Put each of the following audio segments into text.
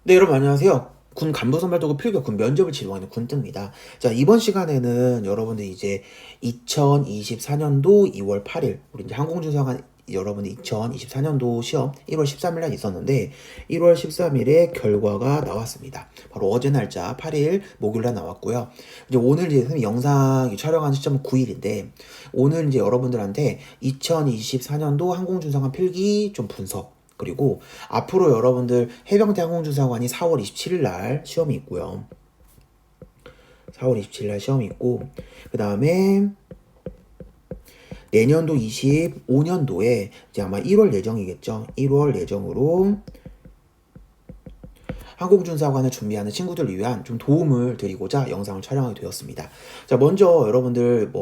네, 여러분 안녕하세요. 군 간부 선발도구 필격 군 면접을 지도하는 군ጥ입니다. 자, 이번 시간에는 여러분들 이제 2024년도 2월 8일, 우리 이제 항공주사관 여러분들 2024년도 시험 1월 13일 날 있었는데 1월 13일에 결과가 나왔습니다. 바로 어제 날짜 8일 목요일 날 나왔고요. 이제 오늘 이제 선생님 영상 촬영하는 시점은 9일인데 오늘 이제 여러분들한테 2024년도 항공주사관 필기 좀 분석 그리고 앞으로 여러분들 해병대 항공주사관이 4월 27일 날 시험이 있고요. 4월 27일 날 시험이 있고 그 다음에 내년도 25년도에 이제 아마 1월 예정이겠죠. 1월 예정으로 항공준사관을 준비하는 친구들을 위한 좀 도움을 드리고자 영상을 촬영하게 되었습니다. 자, 먼저 여러분들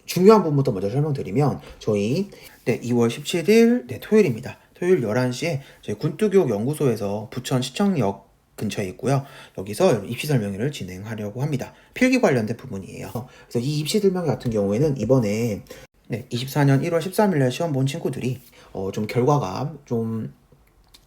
중요한 부분부터 먼저 설명드리면 저희 2월 17일 토요일입니다. 토요일 11시에 저희 군뚜교육 연구소에서 부천 시청역 근처에 있고요. 여기서 입시 설명회를 진행하려고 합니다. 필기 관련된 부분이에요. 그래서 이 입시 설명회 같은 경우에는 이번에 24년 1월 13일 날 시험 본 친구들이 좀 결과가 좀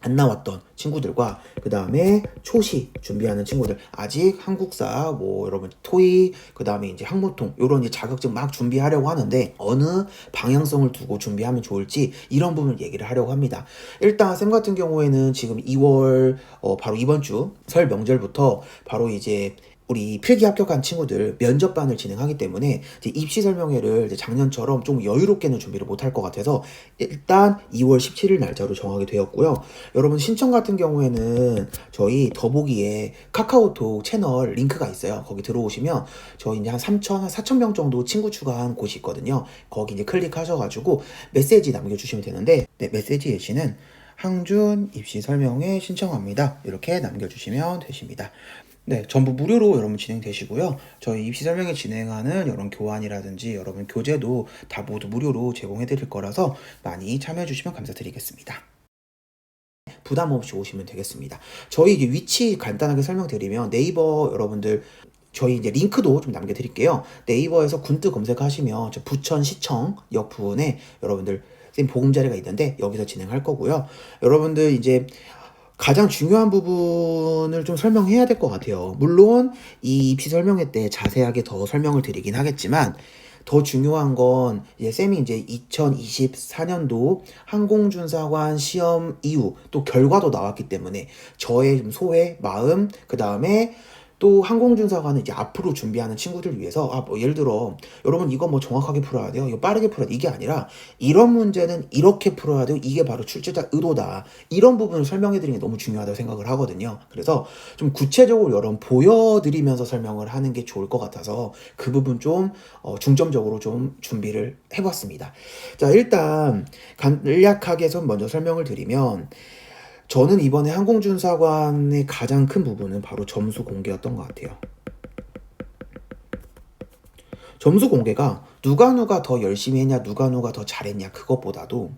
안 나왔던 친구들과 그 다음에 초시 준비하는 친구들 아직 한국사 여러분 토익 그 다음에 이제 항모통 요런 이제 자격증 막 준비하려고 하는데 어느 방향성을 두고 준비하면 좋을지 이런 부분을 얘기를 하려고 합니다. 일단 쌤 같은 경우에는 지금 2월 바로 이번 주 설 명절부터 바로 이제 우리 필기 합격한 친구들 면접반을 진행하기 때문에 이제 입시 설명회를 이제 작년처럼 좀 여유롭게는 준비를 못할 것 같아서 일단 2월 17일 날짜로 정하게 되었고요. 여러분 신청 같은 경우에는 저희 더보기에 카카오톡 채널 링크가 있어요. 거기 들어오시면 저희 이제 한 3천, 4천 명 정도 친구 추가한 곳이 있거든요. 거기 이제 클릭하셔가지고 메시지 남겨주시면 되는데 메시지 예시는 항준 입시 설명회 신청합니다. 이렇게 남겨주시면 되십니다. 전부 무료로 여러분 진행되시고요. 저희 입시 설명회 진행하는 이런 교환이라든지 여러분 교재도 다 모두 무료로 제공해 드릴 거라서 많이 참여해 주시면 감사드리겠습니다. 부담 없이 오시면 되겠습니다. 저희 이제 위치 간단하게 설명드리면 네이버 여러분들 저희 이제 링크도 좀 남겨드릴게요. 네이버에서 군뜨 검색하시면 저 부천시청역 부근에 여러분들 보금자리가 있는데 여기서 진행할 거고요. 여러분들 이제 가장 중요한 부분을 좀 설명해야 될 것 같아요. 물론 이 입시 설명회 때 자세하게 더 설명을 드리긴 하겠지만 더 중요한 건 이제 쌤이 이제 2024년도 항공준사관 시험 이후 또 결과도 나왔기 때문에 저의 좀 소회, 마음, 그 다음에 또 항공준사관은 이제 앞으로 준비하는 친구들 위해서 예를 들어 여러분 이거 정확하게 풀어야 돼요. 이거 빠르게 풀어야 돼. 이게 아니라 이런 문제는 이렇게 풀어야 돼요. 이게 바로 출제자 의도다. 이런 부분을 설명해 드리는 게 너무 중요하다고 생각을 하거든요. 그래서 좀 구체적으로 여러분 보여드리면서 설명을 하는 게 좋을 것 같아서 그 부분 좀 중점적으로 좀 준비를 해봤습니다. 자, 일단 간략하게 먼저 설명을 드리면 저는 이번에 항공준사관의 가장 큰 부분은 바로 점수 공개였던 것 같아요. 점수 공개가 누가 더 열심히 했냐, 누가 더 잘했냐, 그것보다도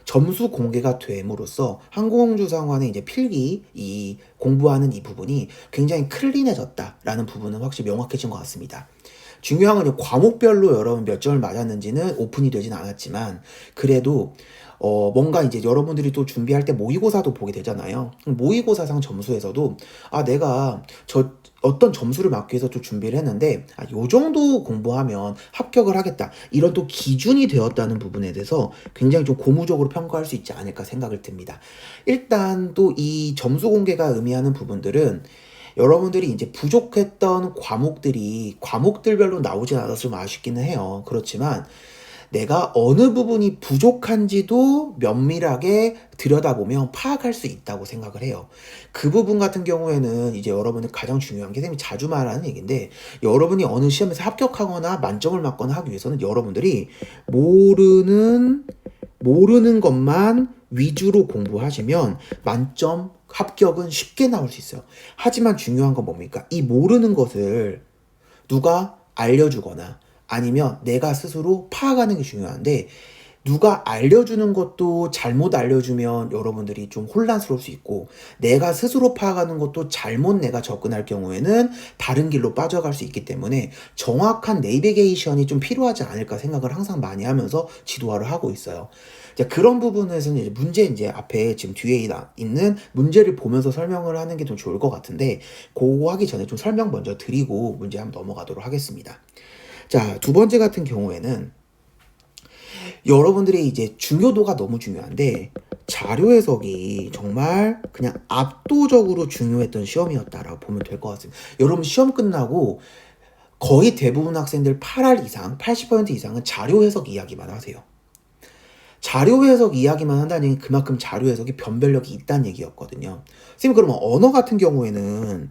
점수 공개가 됨으로써 항공주사관의 이제 필기, 이 공부하는 이 부분이 굉장히 클린해졌다라는 부분은 확실히 명확해진 것 같습니다. 중요한 건 과목별로 여러분 몇 점을 맞았는지는 오픈이 되진 않았지만 그래도 뭔가 이제 여러분들이 또 준비할 때 모의고사도 보게 되잖아요. 모의고사상 점수에서도 내가 어떤 점수를 맞기 위해서 또 준비를 했는데 요 정도 공부하면 합격을 하겠다. 이런 또 기준이 되었다는 부분에 대해서 굉장히 좀 고무적으로 평가할 수 있지 않을까 생각을 듭니다. 일단 또 이 점수 공개가 의미하는 부분들은 여러분들이 이제 부족했던 과목들별로 나오진 않았으면 아쉽기는 해요. 그렇지만 내가 어느 부분이 부족한지도 면밀하게 들여다보면 파악할 수 있다고 생각을 해요. 그 부분 같은 경우에는 이제 여러분들 가장 중요한 게 선생님이 자주 말하는 얘기인데 여러분이 어느 시험에서 합격하거나 만점을 맞거나 하기 위해서는 여러분들이 모르는 것만 위주로 공부하시면 만점 합격은 쉽게 나올 수 있어요. 하지만 중요한 건 뭡니까? 이 모르는 것을 누가 알려주거나 아니면 내가 스스로 파악하는 게 중요한데 누가 알려주는 것도 잘못 알려주면 여러분들이 좀 혼란스러울 수 있고, 내가 스스로 파악하는 것도 잘못 내가 접근할 경우에는 다른 길로 빠져갈 수 있기 때문에 정확한 내비게이션이 좀 필요하지 않을까 생각을 항상 많이 하면서 지도화를 하고 있어요. 이제 그런 부분에서는 이제 이제 앞에 지금 뒤에 있는 문제를 보면서 설명을 하는 게 좀 좋을 것 같은데, 그거 하기 전에 좀 설명 먼저 드리고 문제 한번 넘어가도록 하겠습니다. 자, 두 번째 같은 경우에는 여러분들의 이제 중요도가 너무 중요한데, 자료 해석이 정말 그냥 압도적으로 중요했던 시험이었다라고 보면 될 것 같습니다. 여러분 시험 끝나고 거의 대부분 학생들 8할 이상, 80% 이상은 자료 해석 이야기만 하세요. 자료 해석 이야기만 한다는 얘기는 그만큼 자료 해석이 변별력이 있다는 얘기였거든요. 선생님, 그러면 언어 같은 경우에는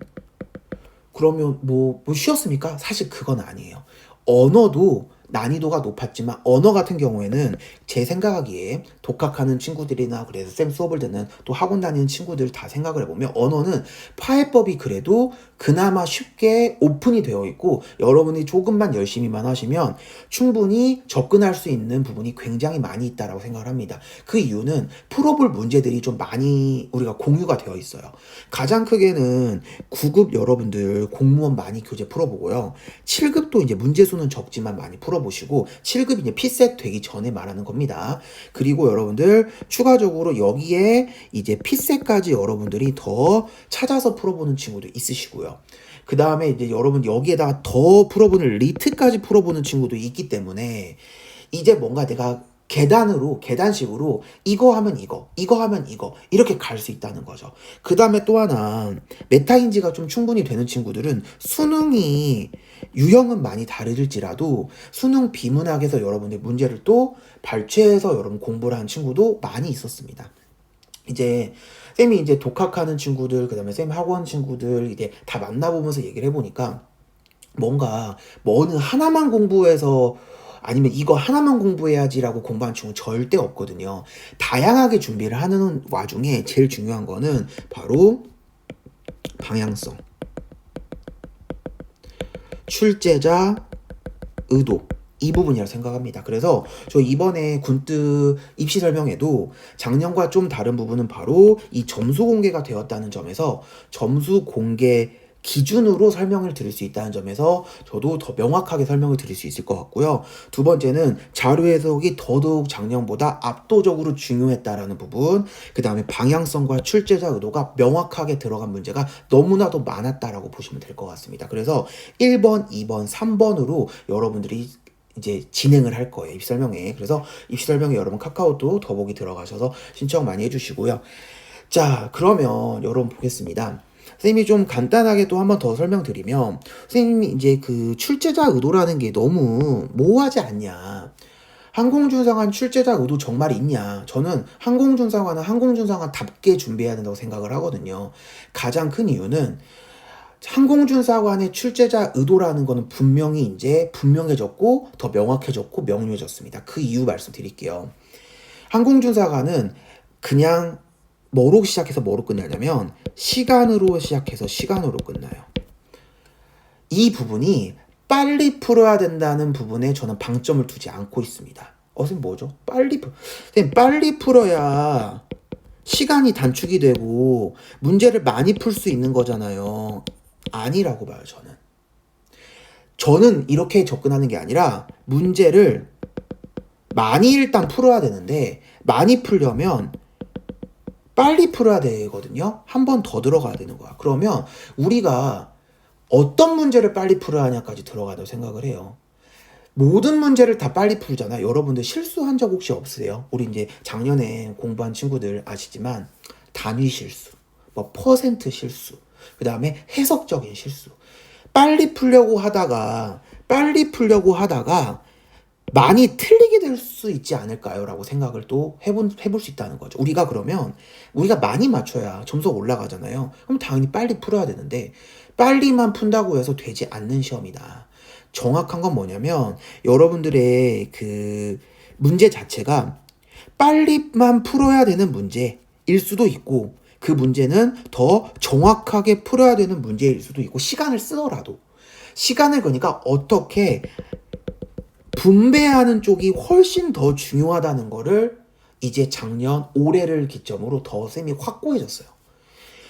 그러면 뭐 쉬웠습니까? 사실 그건 아니에요. 언어도 난이도가 높았지만 언어 같은 경우에는 제 생각하기에 독학하는 친구들이나 그래서 쌤 수업을 듣는 또 학원 다니는 친구들 다 생각을 해보면 언어는 파해법이 그래도 그나마 쉽게 오픈이 되어 있고, 여러분이 조금만 열심히만 하시면 충분히 접근할 수 있는 부분이 굉장히 많이 있다라고 생각을 합니다. 그 이유는 풀어볼 문제들이 좀 많이 우리가 공유가 되어 있어요. 가장 크게는 9급 여러분들 공무원 많이 교재 풀어보고요. 7급도 이제 문제수는 적지만 많이 풀어보시고, 7급이 이제 피셋 되기 전에 말하는 겁니다. 그리고 여러분들 추가적으로 여기에 이제 피셋까지 여러분들이 더 찾아서 풀어보는 친구도 있으시고요. 그 다음에 이제 여러분 여기에다가 더 풀어보는 리트까지 풀어보는 친구도 있기 때문에 이제 뭔가 내가 계단식으로 이거 하면 이거 하면 이거 이렇게 갈 수 있다는 거죠. 그 다음에 또 하나, 메타인지가 좀 충분히 되는 친구들은 수능이 유형은 많이 다를지라도 수능 비문학에서 여러분들 문제를 또 발췌해서 여러분 공부를 하는 친구도 많이 있었습니다. 이제 쌤이 이제 독학하는 친구들, 그 다음에 쌤 학원 친구들 이제 다 만나보면서 얘기를 해보니까 뭔가 뭐 어느 하나만 공부해서 아니면 이거 하나만 공부해야지라고 공부하는 친구는 절대 없거든요. 다양하게 준비를 하는 와중에 제일 중요한 거는 바로 방향성, 출제자, 의도, 이 부분이라고 생각합니다. 그래서 저 이번에 군뜨 입시 설명에도 작년과 좀 다른 부분은 바로 이 점수 공개가 되었다는 점에서 점수 공개 기준으로 설명을 드릴 수 있다는 점에서 저도 더 명확하게 설명을 드릴 수 있을 것 같고요. 두 번째는 자료 해석이 더더욱 작년보다 압도적으로 중요했다라는 부분, 그 다음에 방향성과 출제자 의도가 명확하게 들어간 문제가 너무나도 많았다라고 보시면 될 것 같습니다. 그래서 1번, 2번, 3번으로 여러분들이 이제 진행을 할 거예요, 입시 설명회. 그래서 입시 설명회 여러분 카카오톡 더보기 들어가셔서 신청 많이 해주시고요. 자, 그러면 여러분 보겠습니다. 선생님이 좀 간단하게 또 한 번 더 설명드리면, 선생님이 이제 그 출제자 의도라는 게 너무 모호하지 않냐, 항공준상관 출제자 의도 정말 있냐. 저는 항공준상관은 항공준상관답게 준비해야 된다고 생각을 하거든요. 가장 큰 이유는 항공준사관의 출제자 의도라는 거는 분명히 이제 분명해졌고 더 명확해졌고 명료해졌습니다. 그 이유 말씀드릴게요. 항공준사관은 그냥 뭐로 시작해서 뭐로 끝나냐면 시간으로 시작해서 시간으로 끝나요. 이 부분이 빨리 풀어야 된다는 부분에 저는 방점을 두지 않고 있습니다. 선생님 뭐죠? 빨리 풀어야 시간이 단축이 되고 문제를 많이 풀 수 있는 거잖아요. 아니라고 봐요, 저는 이렇게 접근하는 게 아니라 문제를 많이 일단 풀어야 되는데, 많이 풀려면 빨리 풀어야 되거든요. 한 번 더 들어가야 되는 거야. 그러면 우리가 어떤 문제를 빨리 풀어야 하냐까지 들어가다고 생각을 해요. 모든 문제를 다 빨리 풀잖아. 여러분들 실수한 적 혹시 없으세요? 우리 이제 작년에 공부한 친구들 아시지만 단위 실수, 뭐 퍼센트 실수, 그 다음에 해석적인 실수. 빨리 풀려고 하다가 많이 틀리게 될 수 있지 않을까요? 라고 생각을 또 해볼 수 있다는 거죠. 우리가 많이 맞춰야 점수가 올라가잖아요. 그럼 당연히 빨리 풀어야 되는데, 빨리만 푼다고 해서 되지 않는 시험이다. 정확한 건 뭐냐면, 여러분들의 그 문제 자체가 빨리만 풀어야 되는 문제일 수도 있고, 그 문제는 더 정확하게 풀어야 되는 문제일 수도 있고, 시간을 그러니까 어떻게 분배하는 쪽이 훨씬 더 중요하다는 거를 이제 작년 올해를 기점으로 더 쌤이 확고해졌어요.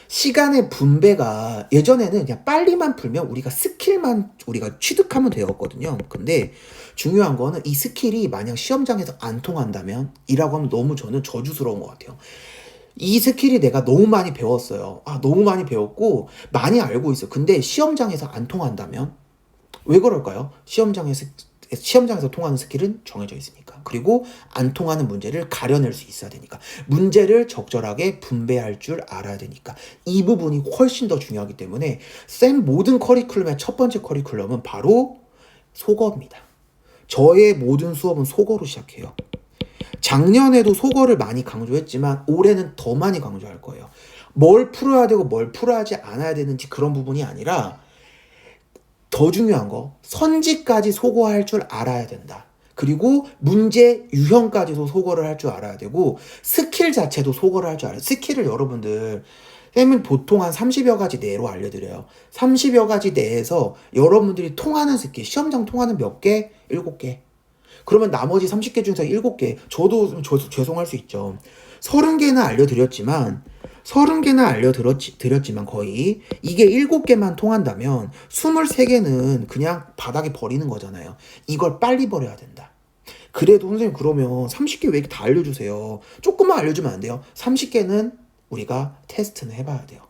시간의 분배가 예전에는 그냥 빨리만 풀면 우리가 스킬만 우리가 취득하면 되었거든요. 근데 중요한 거는 이 스킬이 만약 시험장에서 안 통한다면 이라고 하면 너무 저는 저주스러운 것 같아요. 이 스킬이 내가 너무 많이 배웠어요. 너무 많이 배웠고 많이 알고 있어. 근데 시험장에서 안 통한다면 왜 그럴까요? 시험장에서 통하는 스킬은 정해져 있으니까. 그리고 안 통하는 문제를 가려낼 수 있어야 되니까. 문제를 적절하게 분배할 줄 알아야 되니까. 이 부분이 훨씬 더 중요하기 때문에 쌤 모든 커리큘럼의 첫 번째 커리큘럼은 바로 속어입니다. 저의 모든 수업은 속어로 시작해요. 작년에도 속어를 많이 강조했지만 올해는 더 많이 강조할 거예요. 뭘 풀어야 되고 뭘 풀어야 하지 않아야 되는지 그런 부분이 아니라 더 중요한 거 선지까지 속어할 줄 알아야 된다. 그리고 문제 유형까지도 속어를 할 줄 알아야 되고 스킬 자체도 속어를 할 줄 알아요. 스킬을 여러분들 쌤은 보통 한 30여 가지 내로 알려드려요. 30여 가지 내에서 여러분들이 통하는 스킬, 시험장 통하는 몇 개? 7개. 그러면 나머지 30개 중에서 7개. 저도 죄송할 수 있죠. 30개는 알려드렸지만 거의 이게 7개만 통한다면 23개는 그냥 바닥에 버리는 거잖아요. 이걸 빨리 버려야 된다. 그래도 선생님 그러면 30개 왜 이렇게 다 알려주세요? 조금만 알려주면 안 돼요? 30개는 우리가 테스트는 해봐야 돼요.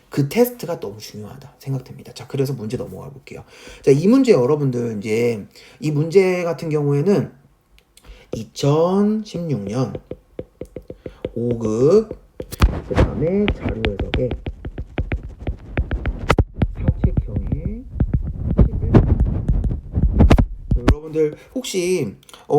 그 테스트가 너무 중요하다 생각됩니다. 자, 그래서 문제 넘어가 볼게요. 자, 이 문제 여러분들 이제 이 문제 같은 경우에는 2016년 5급 그 다음에 자료 해석에 사책형의 11. 여러분들 혹시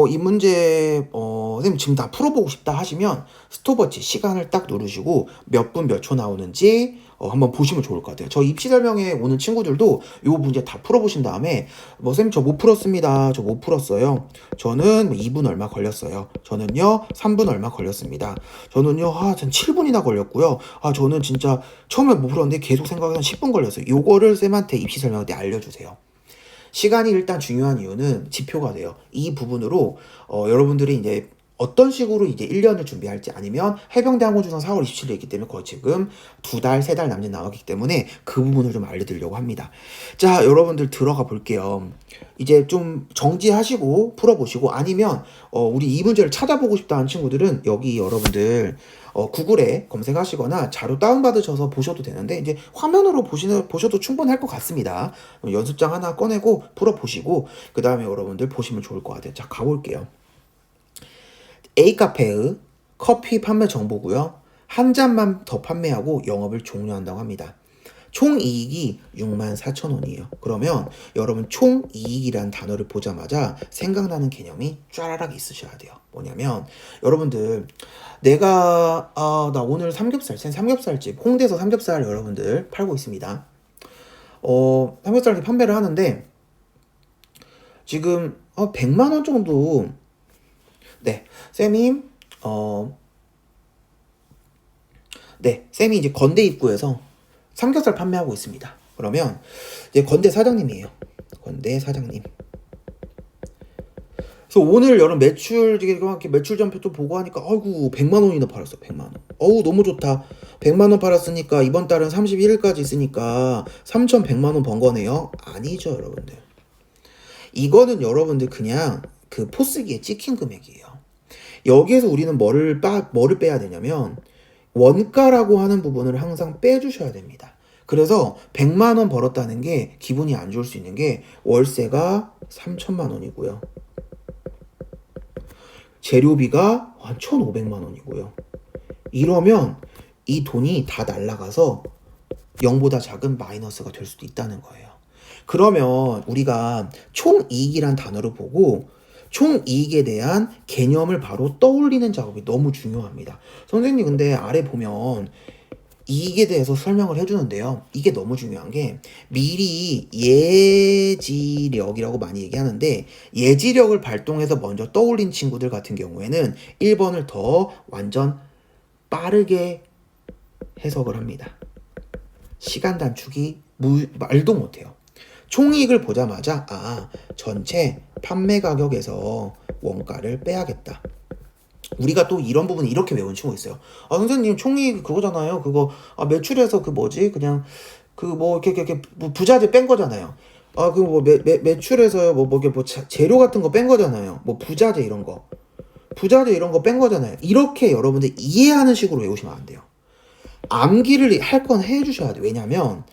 이 문제 선생님 지금 다 풀어보고 싶다 하시면 스톱워치 시간을 딱 누르시고 몇 분 몇 초 나오는지 한번 보시면 좋을 것 같아요. 저 입시 설명회 오는 친구들도 이 문제 다 풀어보신 다음에 선생님 저 못 풀었습니다. 저 못 풀었어요. 저는 2분 얼마 걸렸어요. 저는요 3분 얼마 걸렸습니다. 저는요 전 7분이나 걸렸고요. 저는 진짜 처음에 못 풀었는데 계속 생각해서 10분 걸렸어요. 요거를 쌤한테 입시 설명회 때 알려주세요. 시간이 일단 중요한 이유는 지표가 돼요. 이 부분으로 여러분들이 이제 어떤 식으로 이제 1년을 준비할지 아니면 해병대 항공주성 4월 27일에 있기 때문에 거의 지금 2달, 3달 남짓 나왔기 때문에 그 부분을 좀 알려드리려고 합니다. 자, 여러분들 들어가 볼게요. 이제 좀 정지하시고 풀어보시고 아니면 우리 이 문제를 찾아보고 싶다는 친구들은 여기 여러분들 구글에 검색하시거나 자료 다운받으셔서 보셔도 되는데 이제 화면으로 보셔도 충분할 것 같습니다. 연습장 하나 꺼내고 풀어보시고 그 다음에 여러분들 보시면 좋을 것 같아요. 자, 가볼게요. A카페의 커피 판매 정보고요. 한 잔만 더 판매하고 영업을 종료한다고 합니다. 총 이익이 64,000원이에요. 그러면 여러분 총 이익이란 단어를 보자마자 생각나는 개념이 쫘라락 있으셔야 돼요. 뭐냐면 여러분들 내가 나 오늘 삼겹살집 홍대에서 삼겹살 여러분들 팔고 있습니다. 삼겹살 판매를 하는데 지금 100만 원 정도 네, 쌤이 쌤이 이제 건대 입구에서 삼겹살 판매하고 있습니다. 그러면 이제 건대 사장님이에요. 건대 사장님. 그래서 오늘 여름 매출 이렇게 매출 전표 보고 하니까 아이고 100만 원이나 팔았어. 100만 원. 어우 너무 좋다. 100만 원 팔았으니까 이번 달은 31일까지 있으니까 3,100만 원 번 거네요. 아니죠, 여러분들. 이거는 여러분들 그냥 그 포스기에 찍힌 금액이에요. 여기에서 우리는 뭐를 빼야 되냐면 원가라고 하는 부분을 항상 빼주셔야 됩니다. 그래서 100만 원 벌었다는 게 기분이 안 좋을 수 있는 게 월세가 3천만 원이고요. 재료비가 한 1,500만 원이고요. 이러면 이 돈이 다 날아가서 0보다 작은 마이너스가 될 수도 있다는 거예요. 그러면 우리가 총이익이란 단어를 보고 총이익에 대한 개념을 바로 떠올리는 작업이 너무 중요합니다. 선생님 근데 아래 보면 이익에 대해서 설명을 해주는데요. 이게 너무 중요한 게 미리 예지력이라고 많이 얘기하는데 예지력을 발동해서 먼저 떠올린 친구들 같은 경우에는 1번을 더 완전 빠르게 해석을 합니다. 시간 단축이 말도 못해요. 총이익을 보자마자 전체 판매 가격에서 원가를 빼야겠다. 우리가 또 이런 부분 이렇게 외운 친구 있어요. 선생님 총이익 그거잖아요. 그거 매출에서 그 뭐지 그냥 그 뭐 이렇게 뭐 부자재 뺀 거잖아요. 그 뭐 매출에서요 재료 같은 거 뺀 거잖아요. 뭐 부자재 이런 거 뺀 거잖아요. 이렇게 여러분들 이해하는 식으로 외우시면 안 돼요. 암기를 할 건 해주셔야 돼요. 왜냐면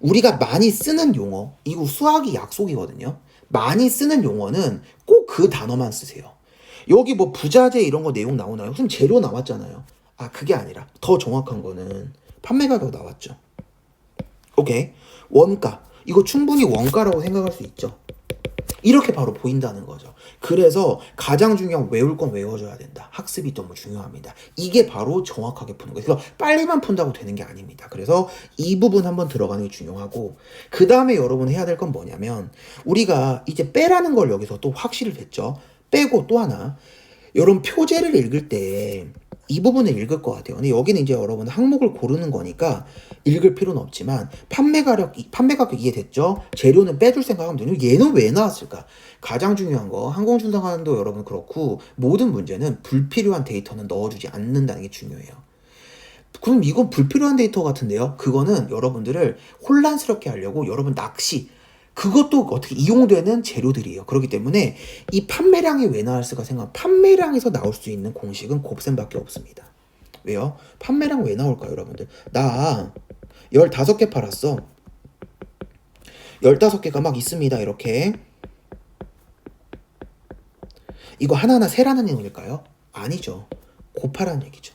우리가 많이 쓰는 용어, 이거 수학이 약속이거든요. 많이 쓰는 용어는 꼭 그 단어만 쓰세요. 여기 뭐 부자재 이런 거 내용 나오나요? 무슨 재료 나왔잖아요. 그게 아니라 더 정확한 거는 판매 가격 나왔죠. 오케이. 원가. 이거 충분히 원가라고 생각할 수 있죠. 이렇게 바로 보인다는 거죠. 그래서 가장 중요한 외울 건 외워줘야 된다. 학습이 너무 중요합니다. 이게 바로 정확하게 푸는 거예요. 그래서 빨리만 푼다고 되는 게 아닙니다. 그래서 이 부분 한번 들어가는 게 중요하고 그 다음에 여러분 해야 될 건 뭐냐면 우리가 이제 빼라는 걸 여기서 또 확실히 됐죠. 빼고 또 하나 여러분 표제를 읽을 때 이 부분을 읽을 것 같아요. 근데 여기는 이제 여러분 항목을 고르는 거니까 읽을 필요는 없지만 판매 가격 이해됐죠? 재료는 빼줄 생각하면 되는 얘는 왜 나왔을까? 가장 중요한 거 항공준상관도 여러분 그렇고 모든 문제는 불필요한 데이터는 넣어주지 않는다는 게 중요해요. 그럼 이건 불필요한 데이터 같은데요? 그거는 여러분들을 혼란스럽게 하려고 여러분 낚시 그것도 어떻게 이용되는 재료들이에요. 그렇기 때문에 이 판매량이 왜 나왔을까 생각하면 판매량에서 나올 수 있는 공식은 곱셈밖에 없습니다. 왜요? 판매량 왜 나올까요, 여러분들? 나 15개 팔았어. 15개가 막 있습니다. 이렇게. 이거 하나하나 세라는 얘기일까요? 아니죠. 곱하라는 얘기죠.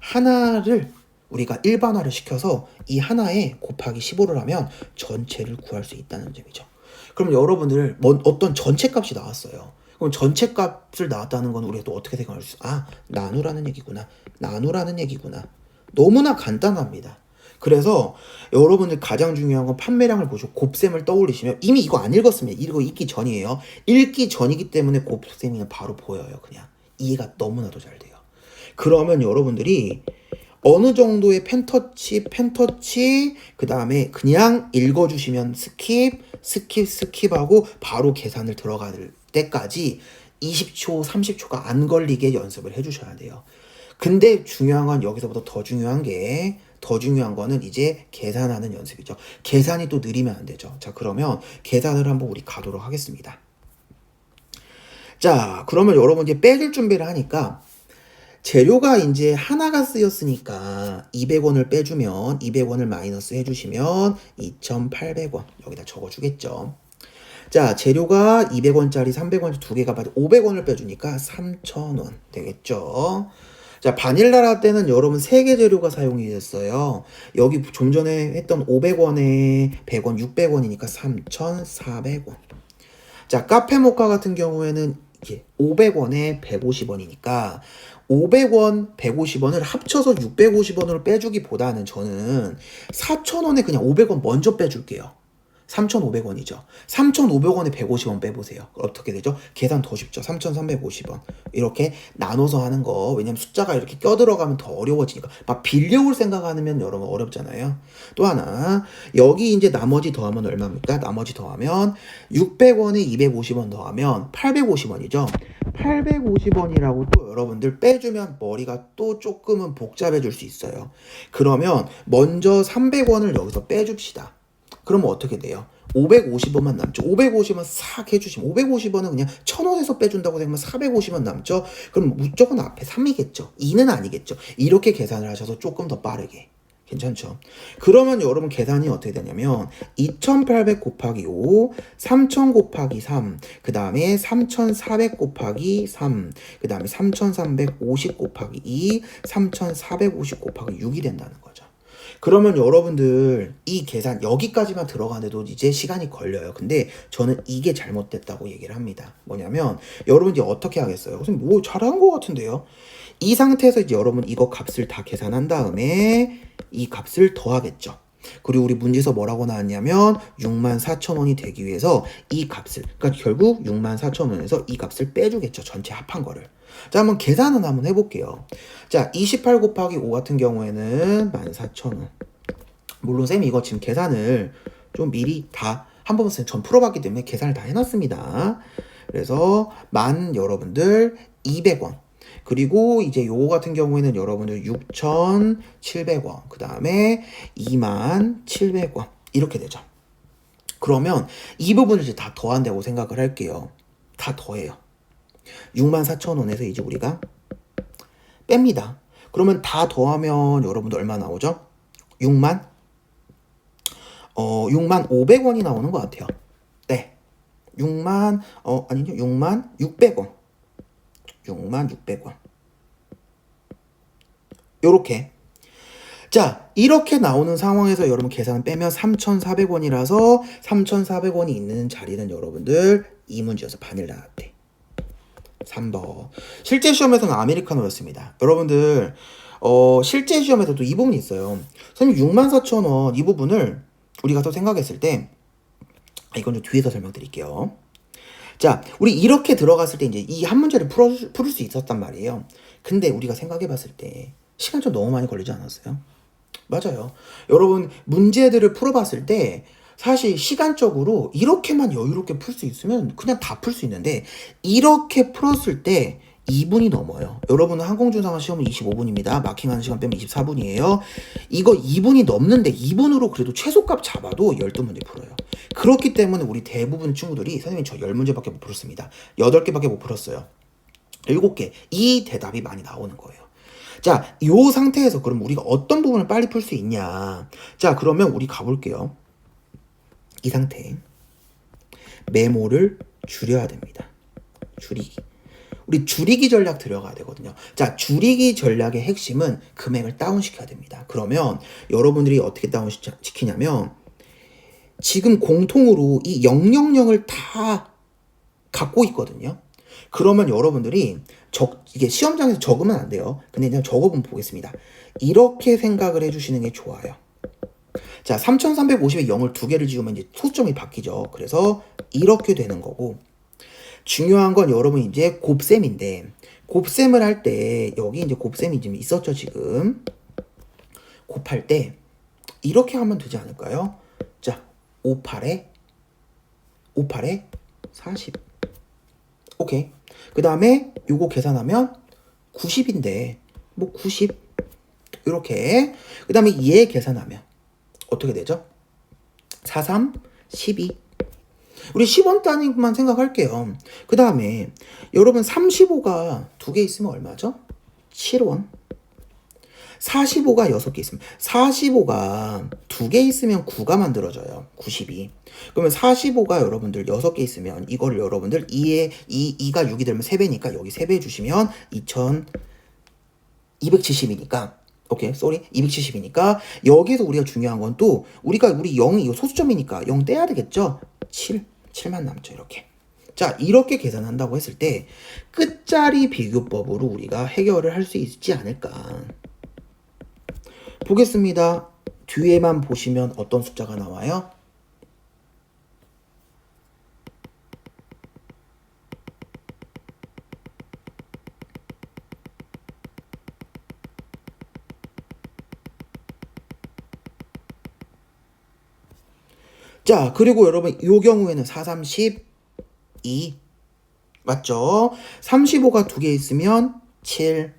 하나를 우리가 일반화를 시켜서 이 하나에 곱하기 15를 하면 전체를 구할 수 있다는 점이죠. 그럼 여러분들 어떤 전체 값이 나왔어요. 그럼 전체 값을 나왔다는 건 우리가 또 어떻게 생각할 수 있어요? 나누라는 얘기구나. 나누라는 얘기구나. 너무나 간단합니다. 그래서 여러분들 가장 중요한 건 판매량을 보시고 곱셈을 떠올리시면 이미 이거 안 읽었으면 이거 읽기 전이에요. 읽기 전이기 때문에 곱셈이 바로 보여요. 그냥 이해가 너무나도 잘 돼요. 그러면 여러분들이 어느 정도의 펜터치 그 다음에 그냥 읽어주시면 스킵하고 바로 계산을 들어갈 때까지 20초 30초가 안 걸리게 연습을 해주셔야 돼요. 근데 중요한 건 여기서부터 더 중요한 거는 이제 계산하는 연습이죠. 계산이 또 느리면 안 되죠. 자, 그러면 계산을 한번 우리 가도록 하겠습니다. 자, 그러면 여러분 이제 빼줄 준비를 하니까 재료가 이제 하나가 쓰였으니까 200원을 빼주면 200원을 마이너스 해주시면 2,800원 여기다 적어주겠죠. 자, 재료가 200원짜리 300원짜리 두 개가 빠져 500원을 빼주니까 3,000원 되겠죠. 자, 바닐라 라떼는 여러분 3개 재료가 사용이 됐어요. 여기 좀 전에 했던 500원에 100원, 600원이니까 3,400원. 자, 카페 모카 같은 경우에는 이게 500원에 150원이니까 500원, 150원을 합쳐서 650원으로 빼주기보다는 저는 4,000원에 그냥 500원 먼저 빼줄게요. 3,500원이죠. 3,500원에 150원 빼보세요. 어떻게 되죠? 계산 더 쉽죠. 3,350원. 이렇게 나눠서 하는 거. 왜냐면 숫자가 이렇게 껴들어가면 더 어려워지니까. 막 빌려올 생각하면 여러분 어렵잖아요. 또 하나. 여기 이제 나머지 더하면 얼마입니까? 나머지 더하면 600원에 250원 더하면 850원이죠. 850원이라고 또 여러분들 빼주면 머리가 또 조금은 복잡해질 수 있어요. 그러면 먼저 300원을 여기서 빼줍시다. 그러면 어떻게 돼요? 550원만 남죠. 550원 싹 해주시면 550원은 그냥 1,000원에서 빼준다고 생각하면 450원 남죠. 그럼 무조건 앞에 3이겠죠. 2는 아니겠죠. 이렇게 계산을 하셔서 조금 더 빠르게. 괜찮죠? 그러면 여러분 계산이 어떻게 되냐면 2,800 곱하기 5, 3,000 곱하기 3, 그 다음에 3,400 곱하기 3, 그 다음에 3,350 곱하기 2, 3,450 곱하기 6이 된다는 거죠. 그러면 여러분들 이 계산 여기까지만 들어가는데도 이제 시간이 걸려요. 근데 저는 이게 잘못됐다고 얘기를 합니다. 뭐냐면 여러분 이제 어떻게 하겠어요? 선생님 뭐 잘한 것 같은데요? 이 상태에서 이제 여러분 이거 값을 다 계산한 다음에 이 값을 더하겠죠. 그리고 우리 문제에서 뭐라고 나왔냐면 64,000원이 되기 위해서 이 값을 그러니까 결국 64,000원에서 이 값을 빼주겠죠. 전체 합한 거를. 자, 한번 계산은 한번 해볼게요. 자, 28 곱하기 5 같은 경우에는 14,000원. 물론 쌤이 이거 지금 계산을 좀 미리 다 한 번 전 풀어봤기 때문에 계산을 다 해놨습니다. 그래서 여러분들 200원. 그리고 이제 요거 같은 경우에는 여러분들 6,700원. 그 다음에 27,000원. 이렇게 되죠. 그러면 이 부분을 이제 다 더한다고 생각을 할게요. 다 더해요. 64,000원에서 이제 우리가 뺍니다. 그러면 다 더하면 여러분들 얼마 나오죠? 65,000원이 나오는 것 같아요. 네. 66,600원. 66,600원. 요렇게. 자, 이렇게 나오는 상황에서 여러분 계산 빼면 3,400원이라서 3,400원이 있는 자리는 여러분들 이 문제여서 바닐라 라떼. 3번. 실제 시험에서는 아메리카노였습니다. 여러분들 실제 시험에서도 이 부분이 있어요. 선생님 64,000원 이 부분을 우리가 또 생각했을 때 이건 좀 뒤에서 설명드릴게요. 자, 우리 이렇게 들어갔을 때 이제 이 한 문제를 풀을 수 있었단 말이에요. 근데 우리가 생각해봤을 때 시간 좀 너무 많이 걸리지 않았어요? 맞아요. 여러분 문제들을 풀어봤을 때 사실 시간적으로 이렇게만 여유롭게 풀 수 있으면 그냥 다 풀 수 있는데 이렇게 풀었을 때 2분이 넘어요. 여러분은 항공준상화 시험은 25분입니다. 마킹하는 시간 빼면 24분이에요. 이거 2분이 넘는데 2분으로 그래도 최소값 잡아도 12문제 풀어요. 그렇기 때문에 우리 대부분 친구들이 선생님 저 10문제밖에 못 풀었습니다. 8개밖에 못 풀었어요. 7개. 이 대답이 많이 나오는 거예요. 자, 요 상태에서 그럼 우리가 어떤 부분을 빨리 풀 수 있냐. 자, 그러면 우리 가볼게요. 이 상태. 메모를 줄여야 됩니다. 줄이기. 우리 줄이기 전략 들어가야 되거든요. 자, 줄이기 전략의 핵심은 금액을 다운시켜야 됩니다. 그러면 여러분들이 어떻게 다운시키냐면 지금 공통으로 이 000을 다 갖고 있거든요. 그러면 여러분들이 이게 시험장에서 적으면 안 돼요. 근데 그냥 적어보면 보겠습니다. 이렇게 생각을 해주시는 게 좋아요. 자, 3,350에 0을 2개를 지우면 이제 소점이 바뀌죠. 그래서 이렇게 되는 거고, 중요한 건 여러분 이제 곱셈인데, 곱셈을 할 때, 여기 이제 곱셈이 좀 있었죠, 지금. 곱할 때, 이렇게 하면 되지 않을까요? 자, 58에 40. 오케이. 그 다음에 요거 계산하면 90인데, 뭐 90. 이렇게. 그 다음에 얘 계산하면 어떻게 되죠? 43, 12. 우리 10원 단위만 생각할게요. 그 다음에 여러분 35가 2개 있으면 얼마죠? 7원. 45가 6개 있으면 45가 2개 있으면 9가 만들어져요. 92. 그러면 45가 여러분들 6개 있으면 이거를 여러분들 2가 6이 되면 3배니까 여기 3배 주시면 2270이니까 오케이, 쏘리. 270이니까 여기에서 우리가 중요한 건 또 우리 0이 이거 소수점이니까 0 떼야 되겠죠? 7만 남죠. 이렇게. 자, 이렇게 계산한다고 했을 때 끝자리 비교법으로 우리가 해결을 할 수 있지 않을까. 보겠습니다. 뒤에만 보시면 어떤 숫자가 나와요? 자, 그리고 여러분 이 경우에는 4, 3, 12 맞죠? 35가 2개 있으면 7,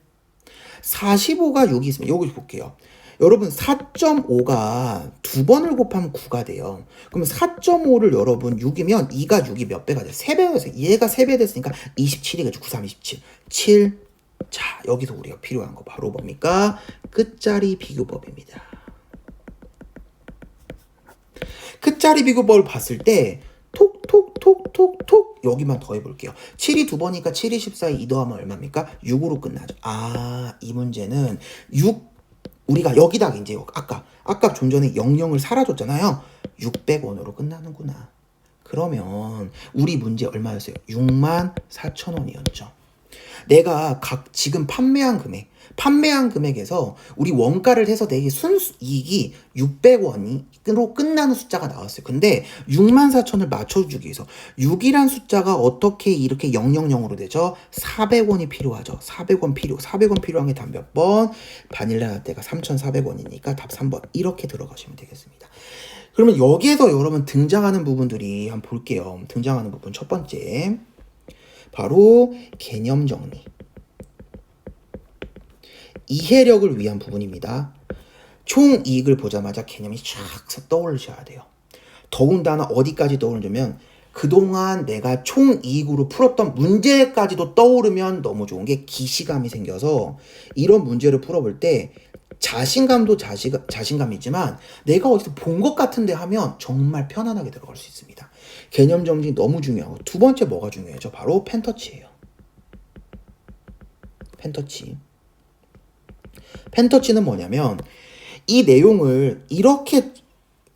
45가 6이 있으면 여기 볼게요. 여러분 4.5가 2번을 곱하면 9가 돼요. 그럼 4.5를 여러분 6이면 2가 6이 몇 배가 돼요? 3배가 돼서 얘가 3배 됐으니까 27이겠죠. 9, 3, 27. 7. 자, 여기서 우리가 필요한 거 바로 뭡니까? 끝자리 비교법입니다. 끝자리 비교법을 봤을 때 톡톡톡톡톡 여기만 더해볼게요. 7이 2번이니까 7이 14에 2 더하면 얼마입니까? 6으로 끝나죠. 아, 이 문제는 6 우리가 여기다가 이제 아까 좀 전에 00을 사라졌잖아요. 600원으로 끝나는구나. 그러면 우리 문제 얼마였어요? 64,000원이었죠. 내가 지금 판매한 금액에서 우리 원가를 해서 내게 순이익이 600원으로 끝나는 숫자가 나왔어요. 근데 64,000원을 맞춰주기 위해서 6이란 숫자가 어떻게 이렇게 000으로 되죠? 400원이 필요하죠. 400원 필요한 게 답 몇 번? 바닐라 라떼가 3,400원이니까 답 3번. 이렇게 들어가시면 되겠습니다. 그러면 여기에서 여러분 등장하는 부분들이 한번 볼게요. 등장하는 부분 첫 번째 바로 개념 정리, 이해력을 위한 부분입니다. 총이익을 보자마자 개념이 쫙 떠오르셔야 돼요. 더군다나 어디까지 떠오르냐면 그동안 내가 총이익으로 풀었던 문제까지도 떠오르면 너무 좋은 게 기시감이 생겨서 이런 문제를 풀어볼 때 자신감도 자신감이지만 내가 어디서 본 것 같은데 하면 정말 편안하게 들어갈 수 있습니다. 개념 정리 너무 중요하고 두 번째 뭐가 중요하죠? 바로 펜터치예요. 펜터치. 펜터치는 뭐냐면 이 내용을 이렇게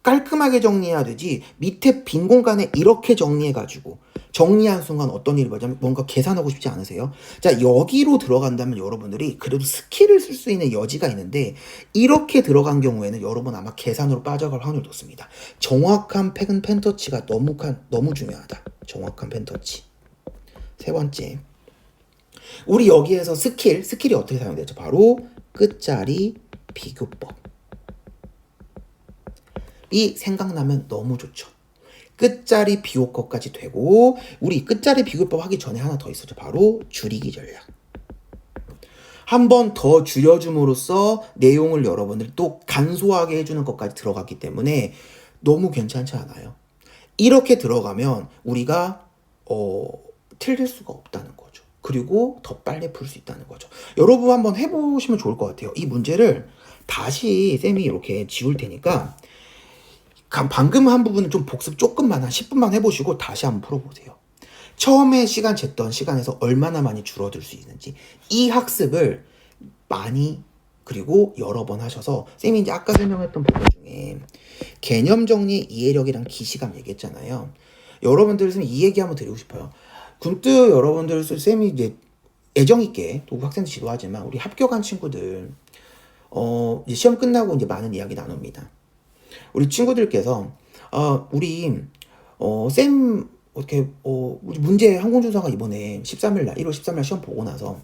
깔끔하게 정리해야 되지 밑에 빈 공간에 이렇게 정리해가지고 정리한 순간 어떤 일이 벌어지냐면 뭔가 계산하고 싶지 않으세요? 자, 여기로 들어간다면 여러분들이 그래도 스킬을 쓸 수 있는 여지가 있는데 이렇게 들어간 경우에는 여러분 아마 계산으로 빠져갈 확률이 높습니다. 정확한 펜터치가 너무 중요하다. 정확한 펜터치. 세 번째, 우리 여기에서 스킬이 어떻게 사용되죠? 바로 끝자리 비교법. 이 생각나면 너무 좋죠. 끝자리 비교법까지 되고 우리 끝자리 비교법 하기 전에 하나 더 있었죠. 바로 줄이기 전략. 한 번 더 줄여줌으로써 내용을 여러분들이 또 간소하게 해주는 것까지 들어갔기 때문에 너무 괜찮지 않아요? 이렇게 들어가면 우리가 틀릴 수가 없다는 거죠. 그리고 더 빨리 풀 수 있다는 거죠. 여러분 한번 해보시면 좋을 것 같아요. 이 문제를 다시 쌤이 이렇게 지울 테니까 방금 한 부분은 좀 복습 조금만 한 10분만 해보시고 다시 한번 풀어보세요. 처음에 시간 쟀던 시간에서 얼마나 많이 줄어들 수 있는지 이 학습을 많이 그리고 여러 번 하셔서 쌤이 이제 아까 설명했던 부분 중에 개념 정리, 이해력이랑 기시감 얘기했잖아요. 여러분들 쌤이 이 얘기 한번 드리고 싶어요. 군뜻 여러분들 쌤이 이제 애정 있게 또 학생들 지도하지만 우리 합격한 친구들 이제 시험 끝나고 이제 많은 이야기 나눕니다. 우리 친구들께서 우리 쌤 이렇게 우리 문제 항공준사가 이번에 1월 13일 시험 보고 나서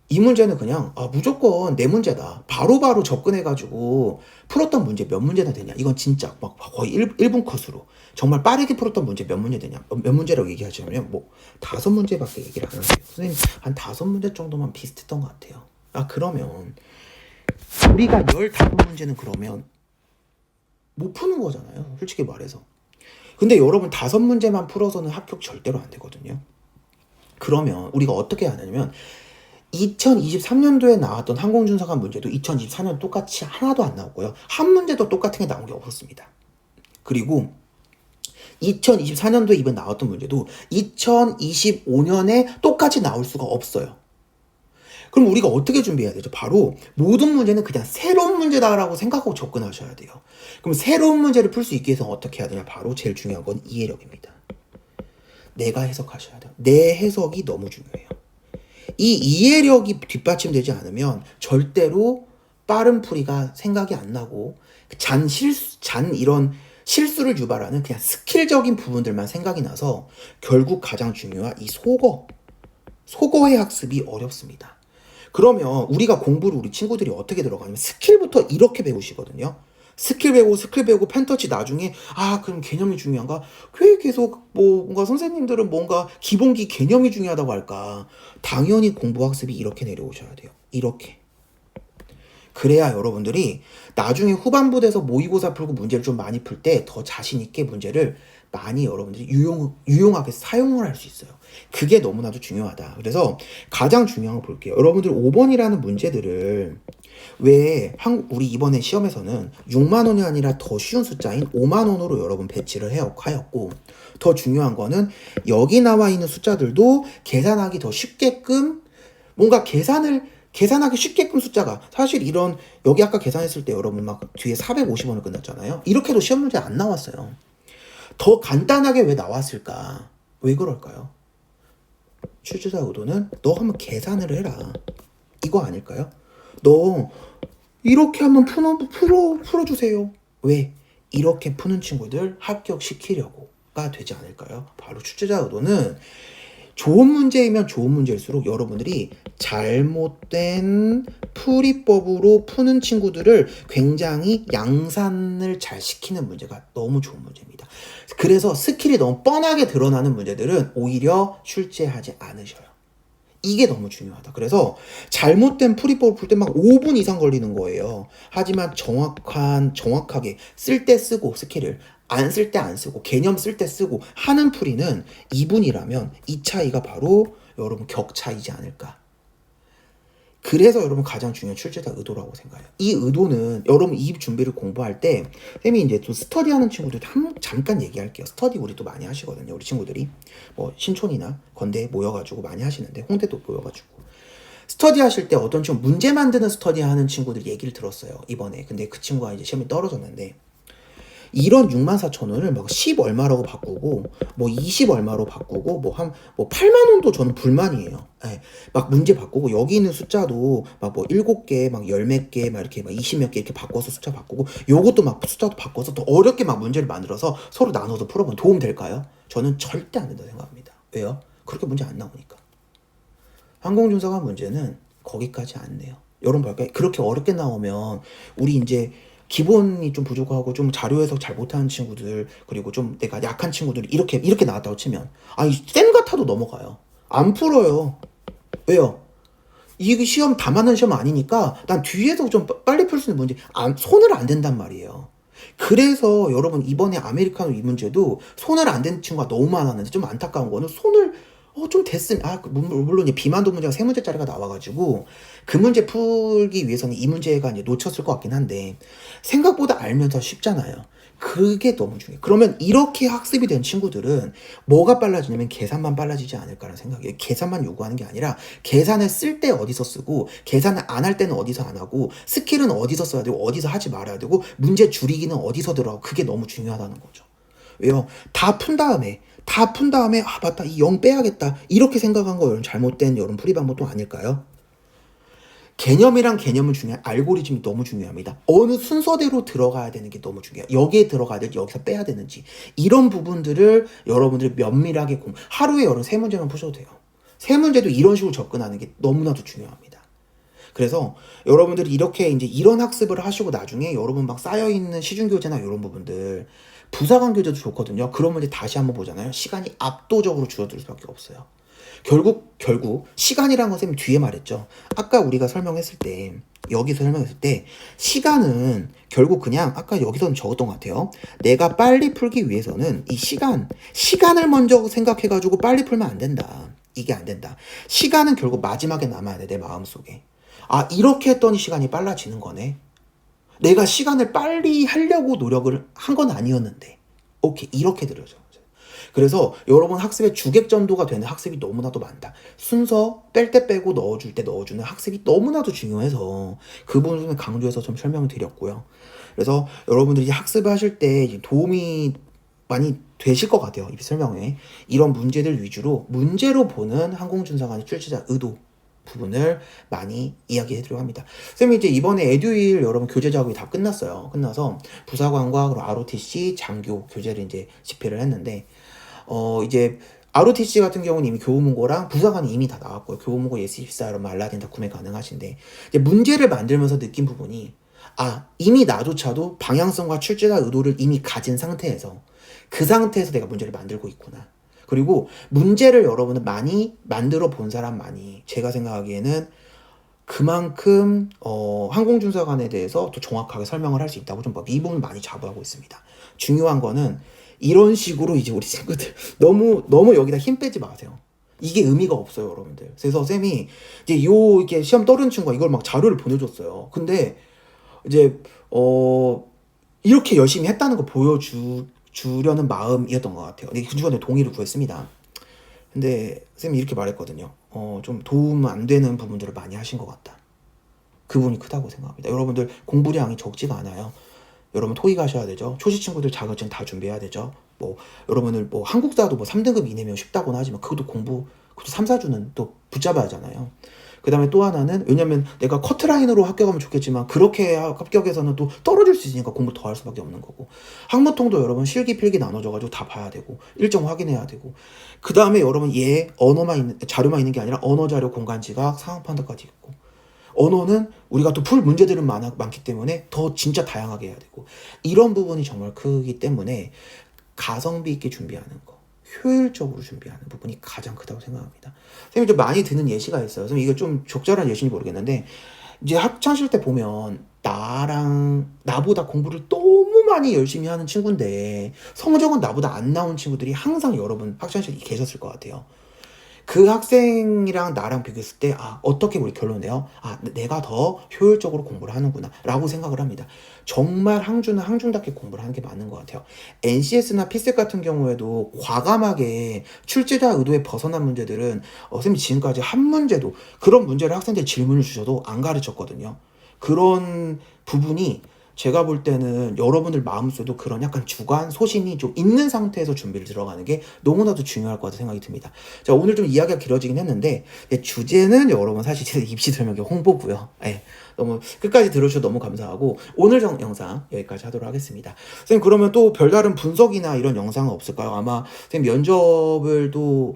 이 문제는 그냥 무조건 내 문제다. 바로바로 접근해가지고 풀었던 문제 몇 문제나 되냐. 이건 진짜 막 거의 1분 컷으로 정말 빠르게 풀었던 문제 몇 문제 되냐. 몇 문제라고 얘기하자면 뭐 5문제밖에 얘기를 안 하세요. 선생님 한 5문제 정도만 비슷했던 것 같아요. 그러면 우리가 15문제는 그러면 못 푸는 거잖아요. 솔직히 말해서. 근데 여러분 5문제만 풀어서는 합격 절대로 안 되거든요. 그러면 우리가 어떻게 하냐면 2023년도에 나왔던 항공준사관 문제도 2024년 똑같이 하나도 안 나오고요. 한 문제도 똑같은 게 나온 게 없었습니다. 그리고 2024년도에 이번 나왔던 문제도 2025년에 똑같이 나올 수가 없어요. 그럼 우리가 어떻게 준비해야 되죠? 바로 모든 문제는 그냥 새로운 문제다라고 생각하고 접근하셔야 돼요. 그럼 새로운 문제를 풀 수 있기 위해서 어떻게 해야 되냐? 바로 제일 중요한 건 이해력입니다. 내가 해석하셔야 돼요. 내 해석이 너무 중요해요. 이 이해력이 뒷받침되지 않으면 절대로 빠른 풀이가 생각이 안 나고 이런 실수를 유발하는 그냥 스킬적인 부분들만 생각이 나서 결국 가장 중요한 이 속어의 학습이 어렵습니다. 그러면 우리가 공부를 우리 친구들이 어떻게 들어가냐면 스킬부터 이렇게 배우시거든요. 스킬 배우고 펜터치 나중에 그럼 개념이 중요한가? 왜 계속 뭔가 선생님들은 뭔가 기본기 개념이 중요하다고 할까? 당연히 공부 학습이 이렇게 내려오셔야 돼요. 이렇게. 그래야 여러분들이 나중에 후반부 돼서 모의고사 풀고 문제를 좀 많이 풀 때 더 자신 있게 문제를 많이 여러분들이 유용하게 사용을 할 수 있어요. 그게 너무나도 중요하다. 그래서 가장 중요한 거 볼게요. 여러분들 5번이라는 문제들을 왜 우리 이번에 시험에서는 6만 원이 아니라 더 쉬운 숫자인 5만 원으로 여러분 배치를 하였고 더 중요한 거는 여기 나와 있는 숫자들도 계산하기 더 쉽게끔 뭔가 계산하기 쉽게끔 숫자가 사실 이런 여기 아까 계산했을 때 여러분 막 뒤에 450원을 끝났잖아요. 이렇게도 시험 문제 안 나왔어요. 더 간단하게 왜 나왔을까? 왜 그럴까요? 출제자 의도는 너 한번 계산을 해라. 이거 아닐까요? 너 이렇게 한번 풀어주세요. 왜? 이렇게 푸는 친구들 합격시키려고가 되지 않을까요? 바로 출제자 의도는 좋은 문제이면 좋은 문제일수록 여러분들이 잘못된 풀이법으로 푸는 친구들을 굉장히 양산을 잘 시키는 문제가 너무 좋은 문제입니다. 그래서 스킬이 너무 뻔하게 드러나는 문제들은 오히려 출제하지 않으셔요. 이게 너무 중요하다. 그래서 잘못된 풀이법을 풀 때 막 5분 이상 걸리는 거예요. 하지만 정확하게 쓸 때 쓰고 스킬을 안 쓸 때 안 쓰고 개념 쓸 때 쓰고 하는 풀이는 2분이라면 이 차이가 바로 여러분 격차이지 않을까. 그래서 여러분 가장 중요한 출제자 의도라고 생각해요. 이 의도는 여러분 이 준비를 공부할 때 쌤이 이제 또 스터디하는 친구들 잠깐 얘기할게요. 스터디 우리 또 많이 하시거든요. 우리 친구들이 뭐 신촌이나 건대에 모여가지고 많이 하시는데 홍대도 모여가지고 스터디 하실 때 어떤 친구 문제 만드는 스터디 하는 친구들 얘기를 들었어요. 이번에. 근데 그 친구가 이제 시험이 떨어졌는데 이런 64,000원을 막 10 얼마라고 바꾸고 뭐 20 얼마로 바꾸고 뭐 8만 원도 저는 불만이에요. 예. 막 문제 바꾸고 여기 있는 숫자도 막 뭐 7개 막 10몇 개 막 이렇게 막 20몇 개 이렇게 바꿔서 숫자 바꾸고 요것도 막 숫자도 바꿔서 더 어렵게 막 문제를 만들어서 서로 나눠서 풀어보면 도움 될까요? 저는 절대 안 된다 생각합니다. 왜요? 그렇게 문제 안 나오니까. 항공준사관 문제는 거기까지 안 내요. 여러분 볼까요? 그렇게 어렵게 나오면 우리 이제 기본이 좀 부족하고 좀 자료 해석 잘 못하는 친구들 그리고 좀 내가 약한 친구들이 이렇게 나왔다고 치면 아니 쌤 같아도 넘어가요. 안 풀어요. 왜요? 이 시험 다 맞는 시험 아니니까 난 뒤에서 좀 빨리 풀 수 있는 문제 손을 안 댄단 말이에요. 그래서 여러분 이번에 아메리카노 이 문제도 손을 안 댄 친구가 너무 많았는데 좀 안타까운 거는 손을 좀 됐으면 물론 이제 비만도 문제가 3문제짜리가 나와가지고 그 문제 풀기 위해서는 이 문제가 이제 놓쳤을 것 같긴 한데 생각보다 알면서 쉽잖아요. 그게 너무 중요해요. 그러면 이렇게 학습이 된 친구들은 뭐가 빨라지냐면 계산만 빨라지지 않을까라는 생각이에요. 계산만 요구하는 게 아니라 계산을 쓸 때 어디서 쓰고 계산을 안 할 때는 어디서 안 하고 스킬은 어디서 써야 되고 어디서 하지 말아야 되고 문제 줄이기는 어디서 들어가고 그게 너무 중요하다는 거죠. 왜요? 다 푼 다음에 맞다 이 0 빼야겠다 이렇게 생각한 거 여러분 잘못된 여러분 풀이 방법도 아닐까요? 개념이랑 개념은 중요해. 알고리즘이 너무 중요합니다. 어느 순서대로 들어가야 되는 게 너무 중요해요. 여기에 들어가야 될지 여기서 빼야 되는지 이런 부분들을 여러분들이 면밀하게 하루에 여러분 3문제만 푸셔도 돼요. 3문제도 이런 식으로 접근하는 게 너무나도 중요합니다. 그래서 여러분들이 이렇게 이제 이런 학습을 하시고 나중에 여러분 막 쌓여있는 시중교재나 이런 부분들 부사관 교재도 좋거든요. 그러면 이제 다시 한번 보잖아요. 시간이 압도적으로 줄어들 수밖에 없어요. 결국 시간이라는 건 쌤이 뒤에 말했죠. 아까 우리가 설명했을 때 여기서 설명했을 때 시간은 결국 그냥 아까 여기서는 적었던 것 같아요. 내가 빨리 풀기 위해서는 이 시간을 먼저 생각해가지고 빨리 풀면 안 된다. 이게 안 된다. 시간은 결국 마지막에 남아야 돼. 내 마음속에. 이렇게 했더니 시간이 빨라지는 거네. 내가 시간을 빨리 하려고 노력을 한 건 아니었는데 오케이 이렇게 들어져. 그래서 여러분 학습의 주객전도가 되는 학습이 너무나도 많다. 순서 뺄 때 빼고 넣어줄 때 넣어주는 학습이 너무나도 중요해서 그 부분을 강조해서 좀 설명을 드렸고요. 그래서 여러분들이 학습을 하실 때 도움이 많이 되실 것 같아요. 이 설명에 이런 문제들 위주로 문제로 보는 항공준사관의 출제자 의도 부분을 많이 이야기해드리려고 합니다. 쌤이 이제 이번에 에듀윌 여러분 교재 작업이 다 끝났어요. 끝나서 부사관과 그리고 ROTC 장교 교재를 이제 집필을 했는데 이제 ROTC 같은 경우는 이미 교보문고랑 부사관이 이미 다 나왔고요. 교보문고 예스24 여러분 알라딘 다 구매 가능하신데 이제 문제를 만들면서 느낀 부분이 이미 나조차도 방향성과 출제자 의도를 이미 가진 상태에서 그 상태에서 내가 문제를 만들고 있구나. 그리고 문제를 여러분은 많이 만들어 본 사람만이 제가 생각하기에는 그만큼 항공준사관에 대해서 더 정확하게 설명을 할 수 있다고 좀 이 부분 많이 자부하고 있습니다. 중요한 거는 이런 식으로 이제 우리 친구들 너무 여기다 힘 빼지 마세요. 이게 의미가 없어요, 여러분들. 그래서 쌤이 이제 이렇게 시험 떨은 친구가 이걸 막 자료를 보내줬어요. 근데 이제 이렇게 열심히 했다는 거 주려는 마음이었던 것 같아요. 근데 그 중간에 동의를 구했습니다. 근데 쌤이 이렇게 말했거든요. 좀 도움 안 되는 부분들을 많이 하신 것 같다. 그 부분이 크다고 생각합니다. 여러분들 공부량이 적지가 않아요. 여러분 토익 하셔야 되죠. 초시 친구들 자격증 다 준비해야 되죠. 여러분들 한국사도 3등급 이내면 쉽다고는 하지만 그것도 3, 4주는 또 붙잡아야 하잖아요. 그 다음에 또 하나는, 왜냐면 내가 커트라인으로 합격하면 좋겠지만 그렇게 합격해서는 또 떨어질 수 있으니까 공부 더 할 수밖에 없는 거고, 학무통도 여러분 실기 필기 나눠져가지고 다 봐야 되고 일정 확인해야 되고, 그 다음에 여러분 언어만 있는, 자료만 있는 게 아니라 언어 자료 공간 지각 상황 판단까지 있고, 언어는 우리가 또 풀 문제들은 많기 때문에 더 진짜 다양하게 해야 되고, 이런 부분이 정말 크기 때문에 가성비 있게 준비하는 거, 효율적으로 준비하는 부분이 가장 크다고 생각합니다. 선생님이 좀 많이 드는 예시가 있어요. 선생님 이거 좀 적절한 예시인지 모르겠는데, 이제 학창시절 때 보면 나보다 공부를 너무 많이 열심히 하는 친구인데 성적은 나보다 안 나온 친구들이 항상 여러분 학창시절에 계셨을 것 같아요. 그 학생이랑 나랑 비교했을 때, 어떻게 우리 결론을 내요? 내가 더 효율적으로 공부를 하는구나 라고 생각을 합니다. 정말 항준은 항준답게 공부를 하는 게 맞는 것 같아요. NCS나 피셋 같은 경우에도 과감하게 출제자 의도에 벗어난 문제들은 선생님이 지금까지 한 문제도, 그런 문제를 학생들 질문을 주셔도 안 가르쳤거든요. 그런 부분이 제가 볼 때는 여러분들 마음속에도 그런 약간 주관, 소신이 좀 있는 상태에서 준비를 들어가는 게 너무나도 중요할 것 같다는 생각이 듭니다. 자, 오늘 좀 이야기가 길어지긴 했는데, 주제는 여러분 사실 입시 설명회 홍보고요. 너무 끝까지 들어주셔서 너무 감사하고, 오늘 영상 여기까지 하도록 하겠습니다. 선생님, 그러면 또 별다른 분석이나 이런 영상은 없을까요? 아마 선생님 면접을 또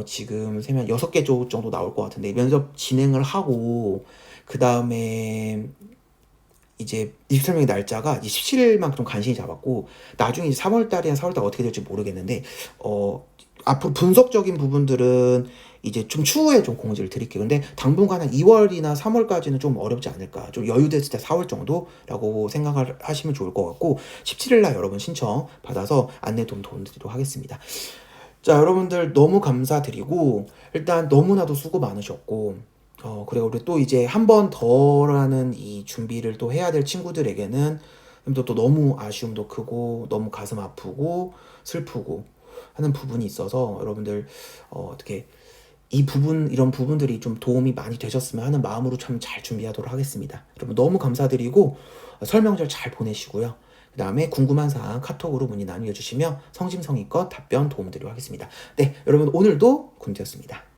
지금 선생님 한 6개 정도 나올 것 같은데, 면접 진행을 하고 그 다음에 이제 입시 설명회 날짜가 17일만 좀 간신히 잡았고, 나중에 이제 3월달이나 4월달 어떻게 될지 모르겠는데, 앞으로 분석적인 부분들은 이제 좀 추후에 좀 공지를 드릴게요. 근데 당분간 한 2월이나 3월까지는 좀 어렵지 않을까, 좀 여유됐을 때 4월 정도라고 생각을 하시면 좋을 것 같고, 17일날 여러분 신청 받아서 안내 도움드리도록 하겠습니다. 자, 여러분들 너무 감사드리고, 일단 너무나도 수고 많으셨고, 그리고 우리 또 이제 한 번 더라는 이 준비를 또 해야 될 친구들에게는 또 너무 아쉬움도 크고 너무 가슴 아프고 슬프고 하는 부분이 있어서, 여러분들 어떻게 이런 부분들이 좀 도움이 많이 되셨으면 하는 마음으로 참 잘 준비하도록 하겠습니다. 여러분 너무 감사드리고, 설명절 잘 보내시고요. 그 다음에 궁금한 사항 카톡으로 문의 남겨주시면 성심성의껏 답변 도움드리도록 하겠습니다. 네, 여러분 오늘도 군대였습니다.